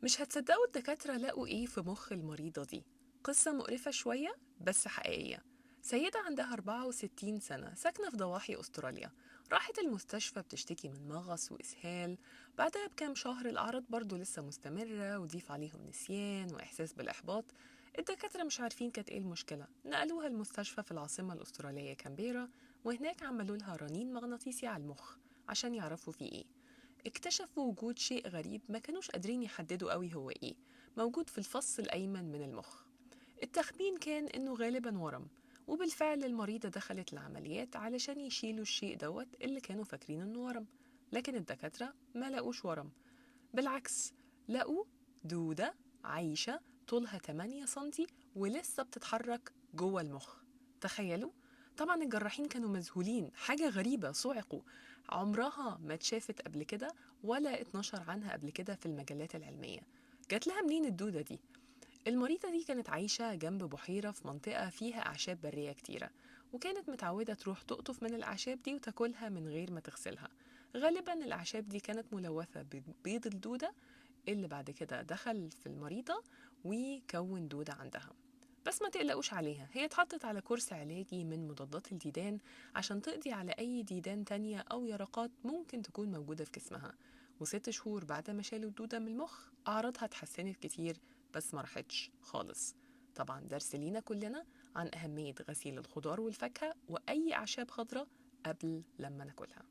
مش هتصدقوا الدكاترة لقوا ايه في مخ المريضة دي. قصة مقرفة شوية بس حقيقية. سيدة عندها 64 سنة ساكنة في ضواحي أستراليا. راحت المستشفى بتشتكي من مغص وإسهال. بعدها بكام شهر الأعراض برضو لسه مستمرة وضيف عليهم نسيان وإحساس بالإحباط. الدكاترة مش عارفين كانت ايه المشكلة، نقلوها المستشفى في العاصمة الأسترالية كامبيرا، وهناك عملوا لها رنين مغناطيسي على المخ عشان يعرفوا فيه ايه. اكتشفوا وجود شيء غريب ما كانوش قادرين يحددوا قوي هو ايه، موجود في الفص الأيمن من المخ. التخمين كان انه غالبا ورم، وبالفعل المريضة دخلت العمليات علشان يشيلوا الشيء دوت اللي كانوا فاكرين انه ورم. لكن الدكاترة ما لقوش ورم، بالعكس، لقوا دودة عايشة طولها 8 سنتي ولسه بتتحرك جوه المخ. تخيلوا. طبعا الجراحين كانوا مذهولين، حاجة غريبة، صعقوا. عمرها ما اتشافت قبل كده ولا اتنشر عنها قبل كده في المجلات العلمية. جات لها منين الدودة دي؟ المريضة دي كانت عايشة جنب بحيرة في منطقة فيها أعشاب برية كتيرة، وكانت متعودة تروح تقطف من الأعشاب دي وتاكلها من غير ما تغسلها. غالبا الأعشاب دي كانت ملوثة ببيض الدودة اللي بعد كده دخل في المريضة وكون دودة عندها. بس ما تقلقوش عليها، هي اتحطت على كورس علاجي من مضادات الديدان عشان تقضي على أي ديدان تانية أو يرقات ممكن تكون موجودة في جسمها. و6 شهور بعد ما شالوا الدودة من المخ أعراضها اتحسنت كتير، بس ما راحتش خالص. طبعا درس لينا كلنا عن أهمية غسيل الخضار والفاكهة وأي أعشاب خضراء قبل لما ناكلها.